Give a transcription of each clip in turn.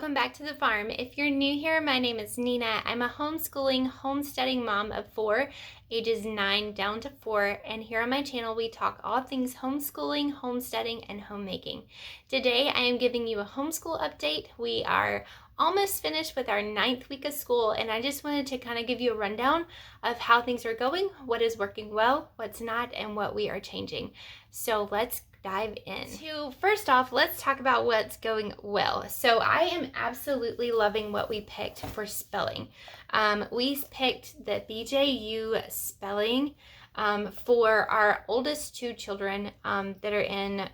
welcome back to the farm. If you're new here, my name is Nina. I'm a homeschooling, homesteading mom of 4, ages 9 down to 4, and here on my channel we talk all things homeschooling, homesteading, and homemaking. Today I am giving you a homeschool update. We are almost finished with our 9th week of school, and I just wanted to kind of give you a rundown of how things are going, what is working well, what's not, and what we are changing. So let's dive in. First off, let's talk about what's going well. So I am absolutely loving what we picked for spelling. We picked the BJU Spelling for our oldest 2 children that are in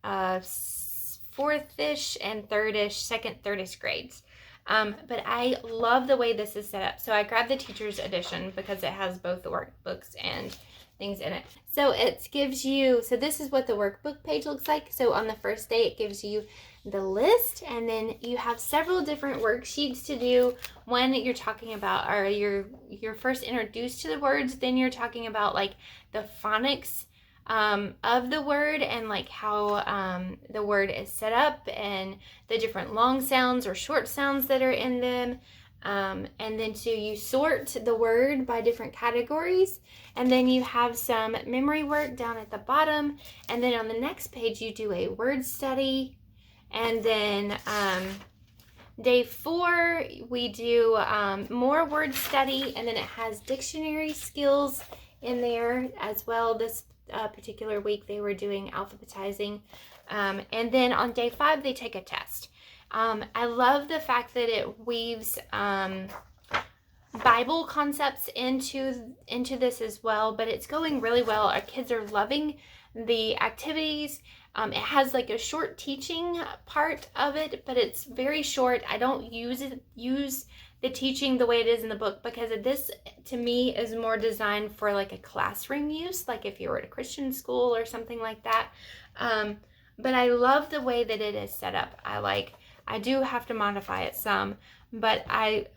4th-ish and 3rd-ish, 2nd, 3rd-ish grades. But I love the way this is set up. So I grabbed the teacher's edition because it has both the workbooks and things in it. So it gives you, so this is what the workbook page looks like. So on the first day it gives you the list, and then you have several different worksheets to do. One you're talking about, or you're first introduced to the words, then you're talking about like the phonics of the word and like how the word is set up and the different long sounds or short sounds that are in them. And then so you sort the word by different categories, and then you have some memory work down at the bottom, and then on the next page you do a word study, and then day 4 we do more word study, and then it has dictionary skills in there as well. This particular week they were doing alphabetizing, and then on day 5 they take a test. I love the fact that it weaves Bible concepts into this as well, but it's going really well. Our kids are loving the activities. It has like a short teaching part of it, but it's very short. I don't use the teaching the way it is in the book, because this to me is more designed for like a classroom use, like if you were at a Christian school or something like that. But I love the way that it is set up. I do have to modify it some, but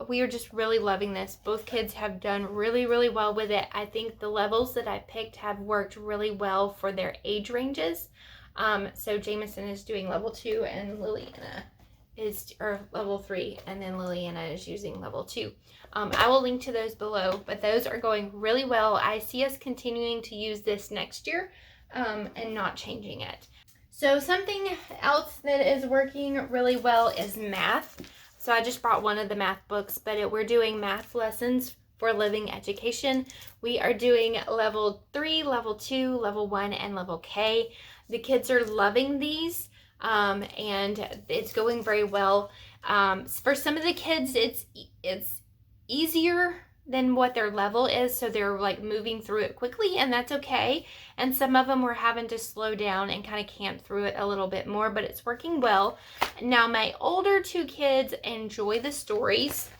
we are just really loving this. Both kids have done really, really well with it. I think the levels that I picked have worked really well for their age ranges. So Jameson is doing level 2 and Liliana is level 3, and then Liliana is using level 2. I will link to those below, but those are going really well. I see us continuing to use this next year and not changing it. So something else that is working really well is math. So I just brought one of the math books, but we're doing math lessons for living education. We are doing level 3, level 2, level 1, and level K. The kids are loving these, and it's going very well. For some of the kids, it's easier than what their level is, so they're like moving through it quickly, and that's okay. And some of them were having to slow down and kind of camp through it a little bit more, but it's working well. Now my older 2 kids enjoy the stories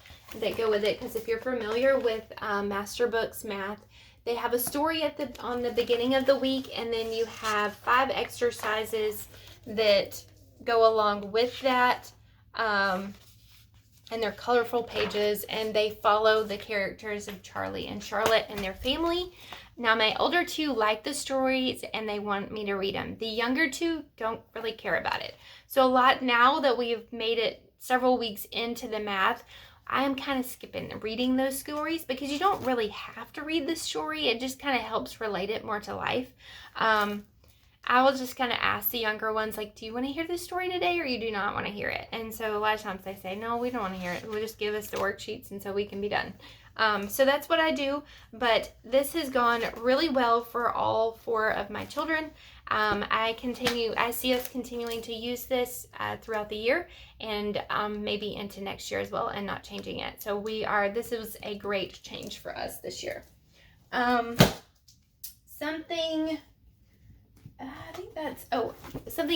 that go with it, because if you're familiar with Master Books Math, they have a story on the beginning of the week, and then you have 5 exercises that go along with that. And they're colorful pages, and they follow the characters of Charlie and Charlotte and their family. Now my older 2 like the stories and they want me to read them. The younger 2 don't really care about it. So a lot now that we've made it several weeks into the math, I am kind of skipping reading those stories, because you don't really have to read the story. It just kind of helps relate it more to life. I will just kind of ask the younger ones, like, do you want to hear this story today, or you do not want to hear it? And so a lot of times they say, no, we don't want to hear it. We'll just give us the worksheets, and so we can be done. So that's what I do. But this has gone really well for all 4 of my children. I see us continuing to use this throughout the year, and maybe into next year as well, and not changing it. So this was a great change for us this year. Something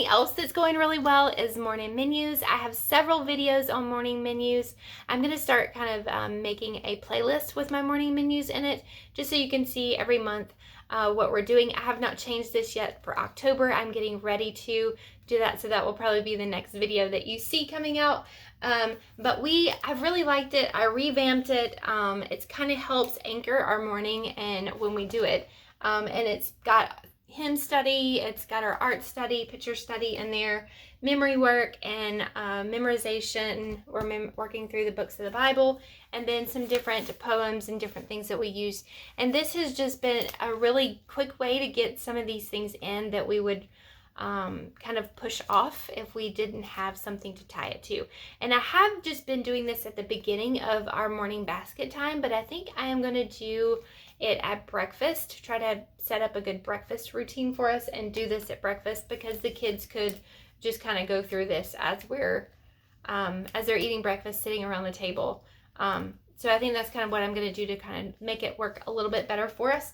else that's going really well is morning menus. I have several videos on morning menus. I'm going to start kind of making a playlist with my morning menus in it, just so you can see every month what we're doing. I have not changed this yet for October. I'm getting ready to do that, so that will probably be the next video that you see coming out. But I've really liked it. I revamped it. It kind of helps anchor our morning and when we do it. And it's got hymn study, it's got our art study, picture study in there, memory work, and memorization. We're working through the books of the Bible, and then some different poems and different things that we use. And this has just been a really quick way to get some of these things in that we would kind of push off if we didn't have something to tie it to. And I have just been doing this at the beginning of our morning basket time, but I think I am going to do it at breakfast, try to set up a good breakfast routine for us and do this at breakfast, because the kids could just kind of go through this as they're eating breakfast, sitting around the table. So I think that's kind of what I'm going to do to kind of make it work a little bit better for us.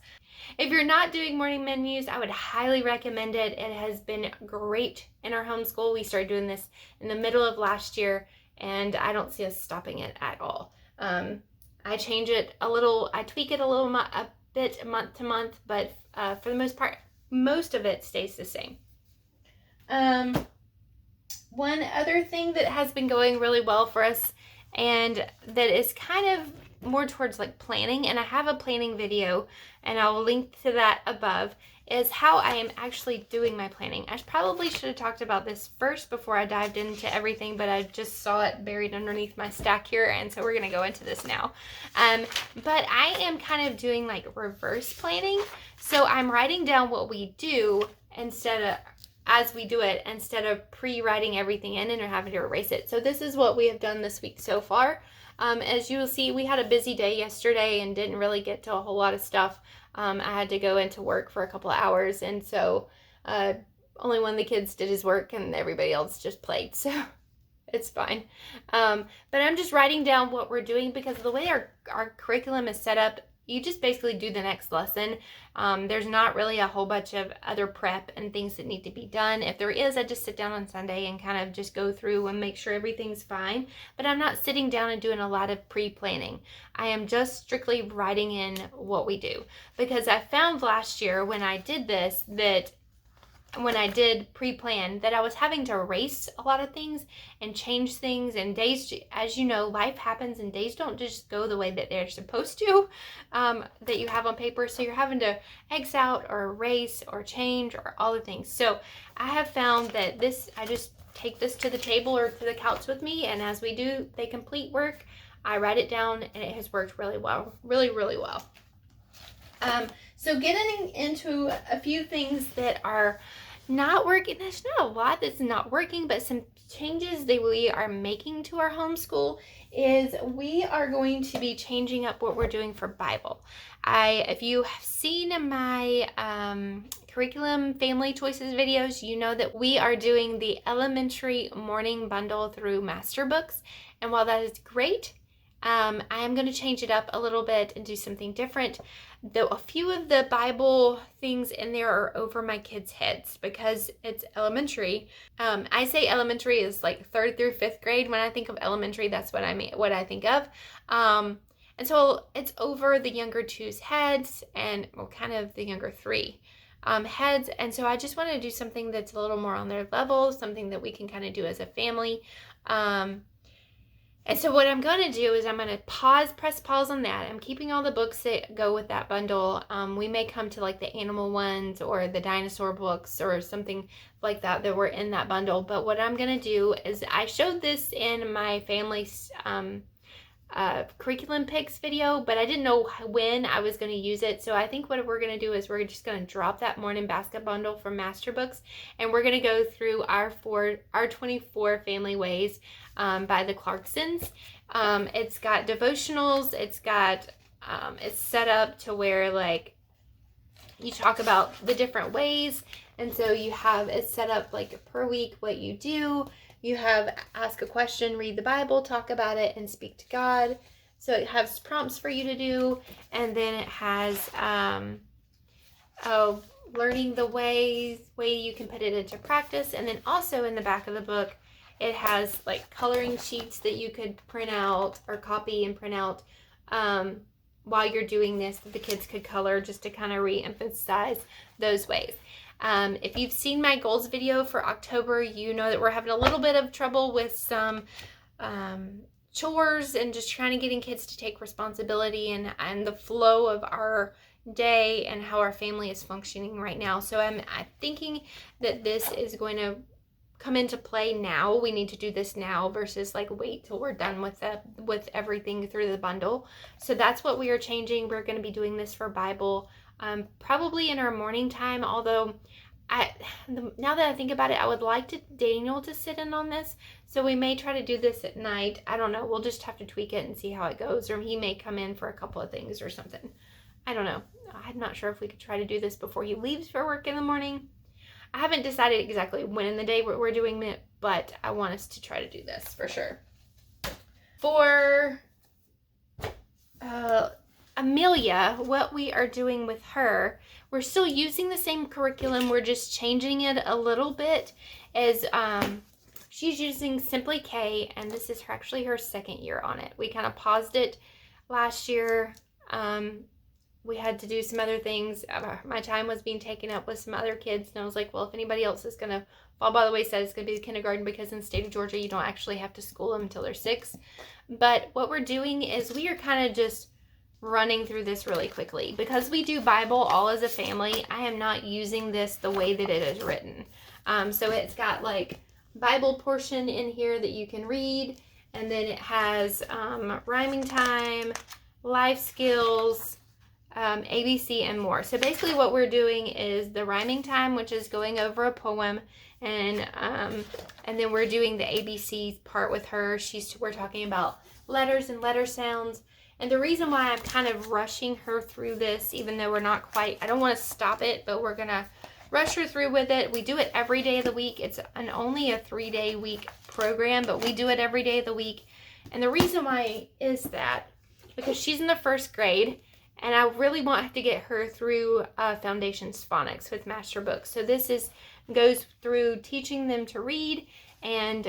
If you're not doing morning menus, I would highly recommend it. It has been great in our homeschool. We started doing this in the middle of last year, and I don't see us stopping it at all. I change it a little, I tweak it a bit month to month, but for the most part, most of it stays the same. One other thing that has been going really well for us, and that is kind of more towards like planning, and I have a planning video and I'll link to that above, is how I am actually doing my planning. I probably should have talked about this first before I dived into everything, but I just saw it buried underneath my stack here, and so we're going to go into this now. But I am kind of doing like reverse planning. So I'm writing down what we do as we do it, instead of pre-writing everything in and having to erase it. So this is what we have done this week so far. As you will see, we had a busy day yesterday and didn't really get to a whole lot of stuff. I had to go into work for a couple of hours, and so only one of the kids did his work and everybody else just played, so it's fine. But I'm just writing down what we're doing, because of the way our curriculum is set up, you just basically do the next lesson. There's not really a whole bunch of other prep and things that need to be done. If there is, I just sit down on Sunday and kind of just go through and make sure everything's fine. But I'm not sitting down and doing a lot of pre-planning. I am just strictly writing in what we do. Because I found last year when I did this, that when I did pre-plan, that I was having to erase a lot of things and change things, and days, as you know, life happens and days don't just go the way that they're supposed to, that you have on paper. So you're having to X out or erase or change or all the things. So I have found that I just take this to the table or to the couch with me, and as we do the complete work, I write it down, and it has worked really well, really, really well. So getting into a few things that are not working, there's not a lot that's not working, but some changes that we are making to our homeschool is we are going to be changing up what we're doing for Bible. If you have seen my curriculum family choices videos, you know that we are doing the elementary morning bundle through Master Books, and while that is great, I am going to change it up a little bit and do something different. Though a few of the Bible things in there are over my kids' heads because it's elementary. I say elementary is like 3rd through 5th grade. When I think of elementary, that's what I think of. And so it's over the younger 2's heads, and well, kind of the younger 3 heads. And so I just want to do something that's a little more on their level, something that we can kind of do as a family. And so what I'm going to do is I'm going to press pause on that. I'm keeping all the books that go with that bundle. We may come to like the animal ones or the dinosaur books or something like that were in that bundle. But what I'm going to do is, I showed this in my family's curriculum picks video, but I didn't know when I was going to use it. So I think what we're going to do is we're just going to drop that morning basket bundle from Master Books, and we're going to go through our 24 family ways by the Clarksons. It's got devotionals. It's got it's set up to where like you talk about the different ways, and so you have it set up like per week what you do. You have ask a question, read the Bible, talk about it, and speak to God. So it has prompts for you to do, and then it has learning the way you can put it into practice. And then also in the back of the book, it has like coloring sheets that you could print out or copy and print out while you're doing this, that the kids could color, just to kind of re-emphasize those ways. If you've seen my goals video for October, you know that we're having a little bit of trouble with some chores and just trying to getting kids to take responsibility and the flow of our day and how our family is functioning right now. So I'm thinking that this is going to come into play now. We need to do this now versus like wait till we're done with everything through the bundle. So that's what we are changing. We're going to be doing this for Bible probably in our morning time, although now that I think about it, I would like Daniel to sit in on this, so we may try to do this at night. I don't know. We'll just have to tweak it and see how it goes, or he may come in for a couple of things or something. I don't know. I'm not sure if we could try to do this before he leaves for work in the morning. I haven't decided exactly when in the day we're doing it, but I want us to try to do this for sure. For Amelia, what we are doing with her, we're still using the same curriculum. We're just changing it a little bit as she's using Simply K, and this is actually her second year on it. We kind of paused it last year. We had to do some other things. My time was being taken up with some other kids, and I was like, well, if anybody else is going to fall by the wayside, it's going to be the kindergarten, because in the state of Georgia, you don't actually have to school them until they're 6. But what we're doing is we are kind of just running through this really quickly. Because we do Bible all as a family, I am not using this the way that it is written. So it's got like Bible portion in here that you can read, and then it has rhyming time, life skills, ABC, and more. So basically what we're doing is the rhyming time, which is going over a poem, and then we're doing the ABC part with her. We're talking about letters and letter sounds. And the reason why I'm kind of rushing her through this, even though we're not quite, I don't want to stop it, but we're going to rush her through with it. We do it every day of the week. It's only a 3-day week program, but we do it every day of the week. And the reason why is that because she's in the 1st grade, and I really want to get her through Foundations Phonics with Master Books. So this goes through teaching them to read and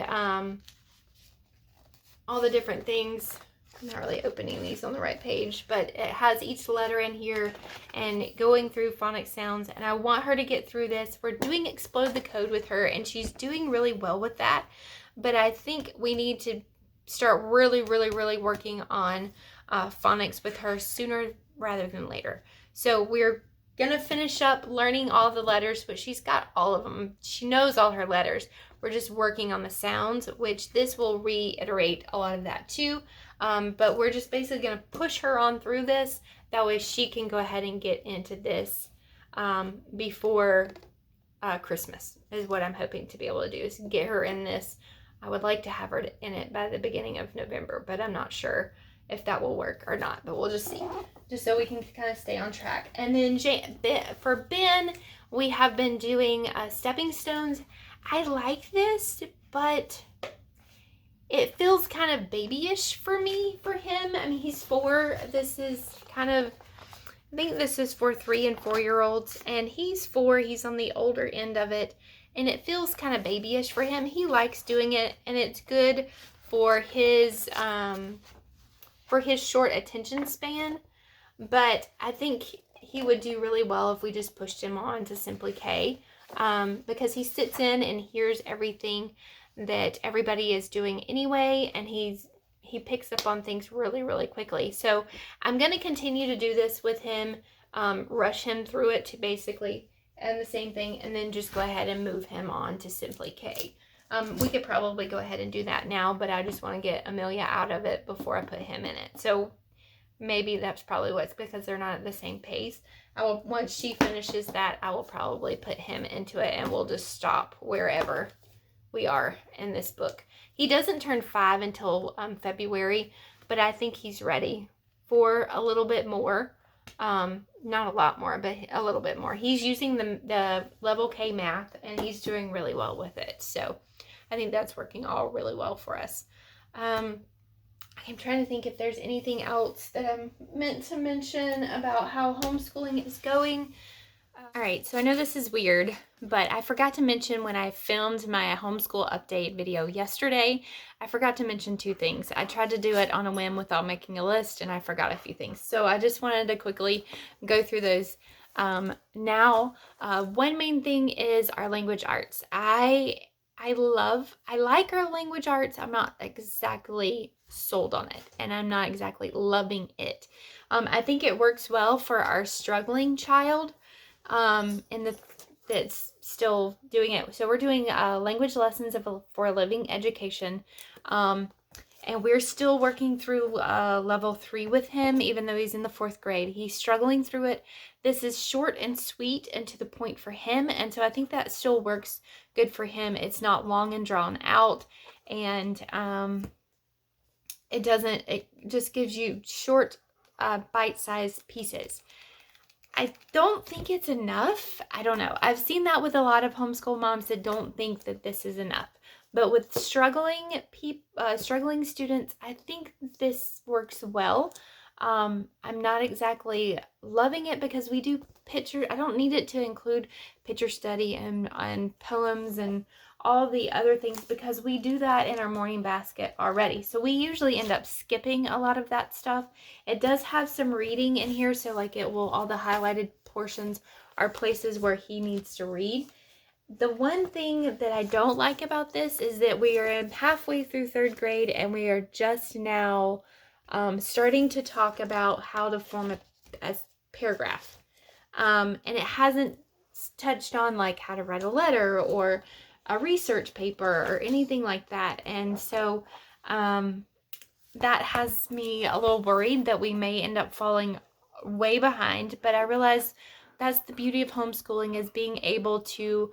all the different things. I'm not really opening these on the right page, but it has each letter in here and going through phonics sounds. And I want her to get through this. We're doing Explode the Code with her, and she's doing really well with that. But I think we need to start really, really, really working on phonics with her sooner rather than later. So we're going to finish up learning all the letters, but she's got all of them. She knows all her letters. We're just working on the sounds, which this will reiterate a lot of that too. But we're just basically going to push her on through this. That way she can go ahead and get into this before Christmas is what I'm hoping to be able to do, is get her in this. I would like to have her in it by the beginning of November, but I'm not sure if that will work or not, but we'll just see, just so we can kind of stay on track. And then for Ben, we have been doing stepping stones. I like this, but it feels kind of babyish for him. I mean, he's 4. This is kind of, I think this is for 3 and 4-year-olds, and he's 4. He's on the older end of it, and it feels kind of babyish for him. He likes doing it, and it's good for his short attention span. But I think he would do really well if we just pushed him on to Simply K, because he sits in and hears everything that everybody is doing anyway, and he picks up on things really, really quickly. So I'm going to continue to do this with him, rush him through it to basically, and the same thing, and then just go ahead and move him on to Simply K. We could probably go ahead and do that now, but I just want to get Amelia out of it before I put him in it. So maybe that's probably what's, because they're not at the same pace. Once she finishes that, I will probably put him into it, and we'll just stop wherever we are in this book. He doesn't turn 5 until February, but I think he's ready for a little bit more. Not a lot more, but a little bit more. He's using the level K math, and he's doing really well with it. So I think that's working all really well for us. I'm trying to think if there's anything else that I'm meant to mention about how homeschooling is going. All right, so I know this is weird, but I forgot to mention when I filmed my homeschool update video yesterday, I forgot to mention 2 things. I tried to do it on a whim without making a list, and I forgot a few things. So I just wanted to quickly go through those. Now, one main thing is our language arts. I like our language arts. I'm not exactly sold on it, and I'm not exactly loving it. I think it works well for our struggling child, that's still doing it. So we're doing language lessons for a living education. And we're still working through level 3 with him, even though he's in the 4th grade. He's struggling through it. This is short and sweet and to the point for him. And so I think that still works good for him. It's not long and drawn out. And it just gives you short, bite-sized pieces. I don't think it's enough. I don't know. I've seen that with a lot of homeschool moms that don't think that this is enough. But with struggling students, I think this works well. I'm not exactly loving it because we do picture. I don't need it to include picture study and poems and all the other things because we do that in our morning basket already. So we usually end up skipping a lot of that stuff. It does have some reading in here, so like all the highlighted portions are places where he needs to read. The one thing that I don't like about this is that we are halfway through 3rd grade and we are just now starting to talk about how to form a paragraph. And it hasn't touched on like how to write a letter or a research paper or anything like that. And so that has me a little worried that we may end up falling way behind. But I realize that's the beauty of homeschooling, is being able to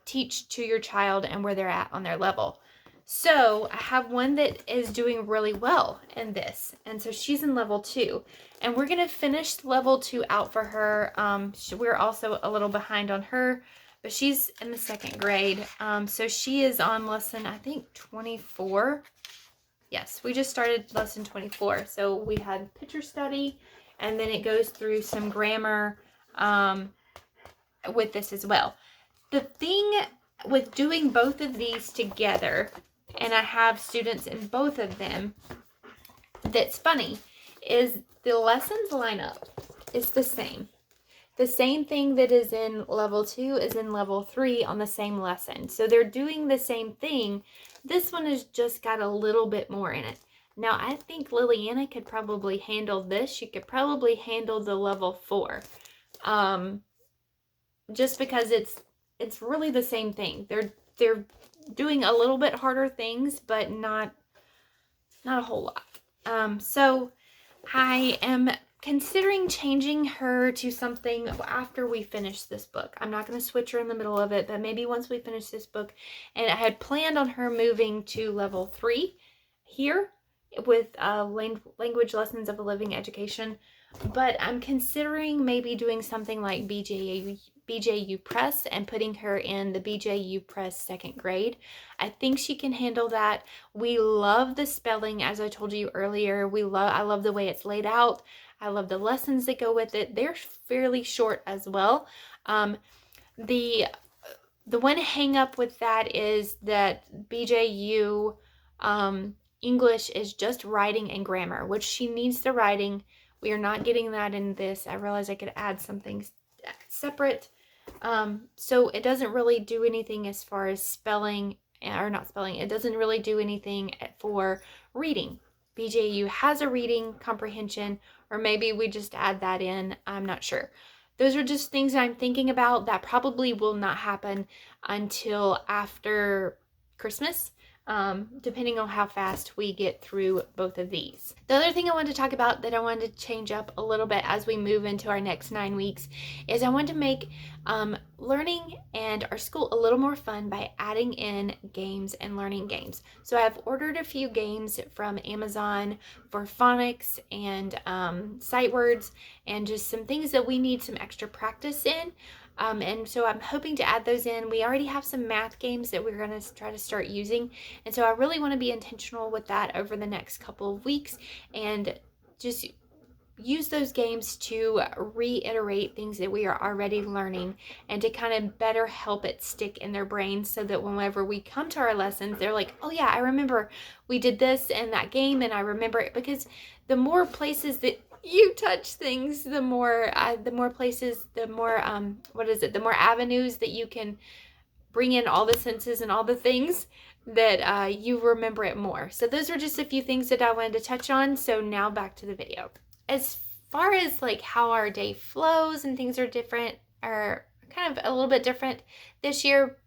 teach to your child and where they're at on their level. So I have one that is doing really well in this. And so she's in level 2. And we're going to finish level 2 out for her. We're also a little behind on her, but she's in the 2nd grade. So she is on lesson, I think, 24. Yes, we just started lesson 24. So we had picture study, and then it goes through some grammar with this as well. The thing with doing both of these together, and I have students in both of them, that's funny, is the lessons line up. It's the same. The same thing that is in level 2 is in level 3 on the same lesson. So they're doing the same thing. This one has just got a little bit more in it. Now, I think Liliana could probably handle this. She could probably handle the level 4. Just because it's really the same thing. They're doing a little bit harder things, but not a whole lot. So I am considering changing her to something after we finish this book. I'm not going to switch her in the middle of it, but maybe once we finish this book. And I had planned on her moving to level 3 here with language lessons of a living education. But I'm considering maybe doing something like BJU Press and putting her in the BJU Press 2nd grade. I think she can handle that. We love the spelling, as I told you earlier. I love the way it's laid out. I love the lessons that go with it. They're fairly short as well. The one hang up with that is that BJU English is just writing and grammar, which she needs the writing. We are not getting that in this. I realized I could add something separate. So it doesn't really do anything as far as spelling, or not spelling. It doesn't really do anything for reading. BJU has a reading comprehension, or maybe we just add that in. I'm not sure. Those are just things I'm thinking about that probably will not happen until after Christmas. Depending on how fast we get through both of these. The other thing I wanted to talk about that I wanted to change up a little bit as we move into our next 9 weeks is I want to make learning and our school a little more fun by adding in games and learning games. So I've ordered a few games from Amazon for phonics and sight words and just some things that we need some extra practice in. And so I'm hoping to add those in. We already have some math games that we're going to try to start using. And so I really want to be intentional with that over the next couple of weeks and just use those games to reiterate things that we are already learning and to kind of better help it stick in their brains so that whenever we come to our lessons, they're like, oh yeah, I remember we did this in that game and I remember it. Because the more places that you touch things, the more places, the more the more avenues that you can bring in all the senses and all the things, that you remember it more. So those are just a few things that I wanted to touch on. So now back to the video. As far as like how our day flows and things are different, are kind of a little bit different this year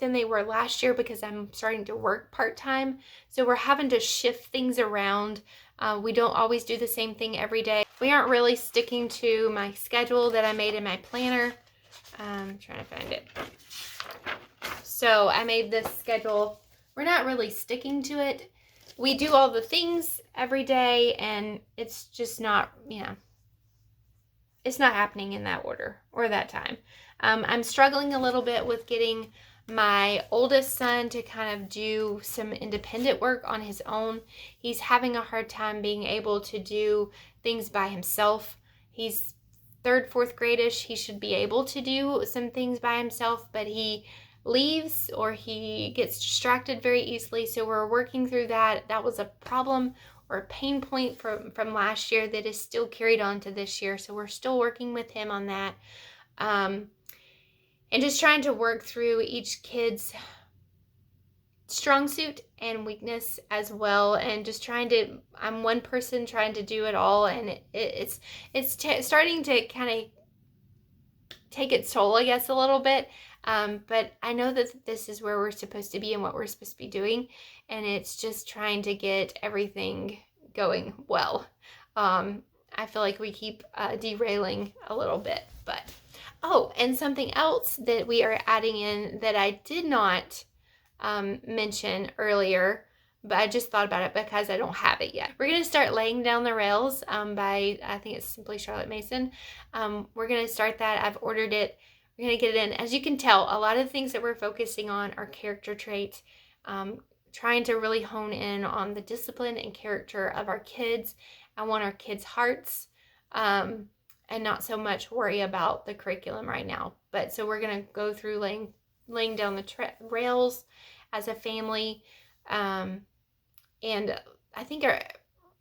than they were last year because I'm starting to work part-time. So we're having to shift things around. We don't always do the same thing every day. We aren't really sticking to my schedule that I made in my planner. I'm trying to find it. So I made this schedule. We're not really sticking to it. We do all the things every day and it's just not, it's not happening in that order or that time. I'm struggling a little bit with getting my oldest son to kind of do some independent work on his own. He's having a hard time being able to do things by himself. He's third, fourth grade-ish. He should be able to do some things by himself, but he leaves or he gets distracted very easily. So we're working through that. That was a problem or a pain point from last year that is still carried on to this year. So we're still working with him on that. And just trying to work through each kid's strong suit and weakness as well, and just I'm one person trying to do it all, and it's starting to kind of take its toll, I guess, a little bit. But I know that this is where we're supposed to be and what we're supposed to be doing, and it's just trying to get everything going well. I feel like we keep derailing a little bit, but oh, and something else that we are adding in that I did not mention earlier, but I just thought about it because I don't have it yet. We're going to start laying down the rails by, I think it's Simply Charlotte Mason. We're going to start that. I've ordered it. We're going to get it in. As you can tell, a lot of the things that we're focusing on are character traits, trying to really hone in on the discipline and character of our kids. I want our kids' hearts, and not so much worry about the curriculum right now. But so we're going to go through laying down the rails as a family. And I think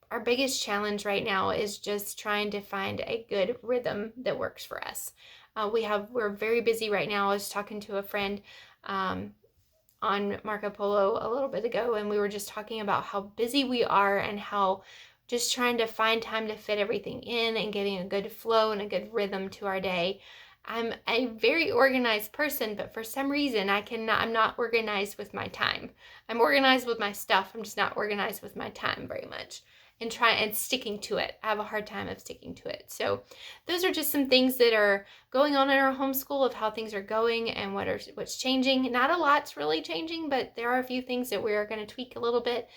our biggest challenge right now is just trying to find a good rhythm that works for us. We're very busy right now. I was talking to a friend on Marco Polo a little bit ago, and we were just talking about how busy we are and how just trying to find time to fit everything in and getting a good flow and a good rhythm to our day. I'm a very organized person, but for some reason I'm not organized with my time. I'm organized with my stuff. I'm just not organized with my time very much, and sticking to it. I have a hard time of sticking to it. So those are just some things that are going on in our homeschool of how things are going and what's changing. Not a lot's really changing, but there are a few things that we are going to tweak a little bit.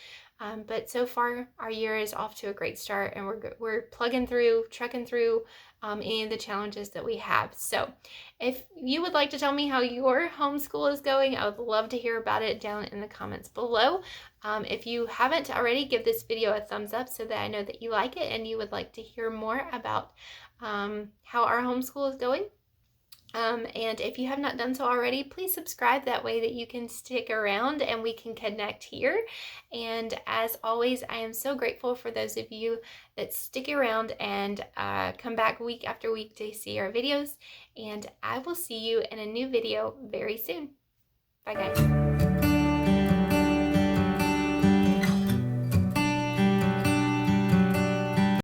But so far, our year is off to a great start, and we're trucking through any of the challenges that we have. So if you would like to tell me how your homeschool is going, I would love to hear about it down in the comments below. If you haven't already, give this video a thumbs up so that I know that you like it and you would like to hear more about how our homeschool is going. And if you have not done so already, please subscribe. That way that you can stick around and we can connect here. And as always, I am so grateful for those of you that stick around and come back week after week to see our videos. And I will see you in a new video very soon. Bye, guys.